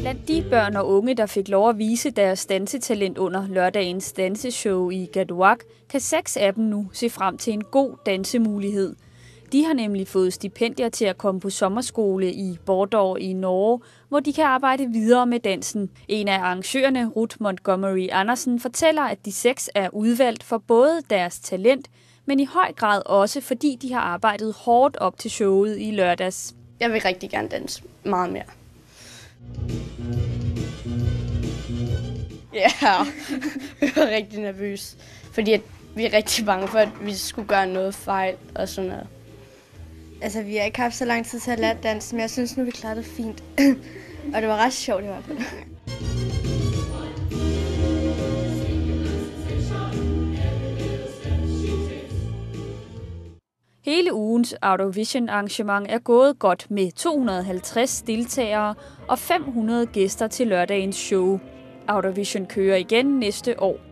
Blandt de børn og unge, der fik lov at vise deres dansetalent under lørdagens danseshow i Gaduaq, kan 6 af dem nu se frem til en god dansemulighed. De har nemlig fået stipendier til at komme på sommerskole i Bordeaux i Norge, hvor de kan arbejde videre med dansen. En af arrangørerne, Ruth Montgomery Andersen, fortæller, at de 6 er udvalgt for både deres talent, men i høj grad også, fordi de har arbejdet hårdt op til showet i lørdags. Jeg vil rigtig gerne danse meget mere. Ja, jeg var rigtig nervøs, fordi vi er rigtig bange for, at vi skulle gøre noget fejl og sådan noget. Altså, vi har ikke haft så lang tid til at lære danse, men jeg synes nu, vi klarede det fint. Og det var ret sjovt i hvert fald. Hele ugens Autovision arrangement er gået godt med 250 deltagere og 500 gæster til lørdagens show. Autovision kører igen næste år.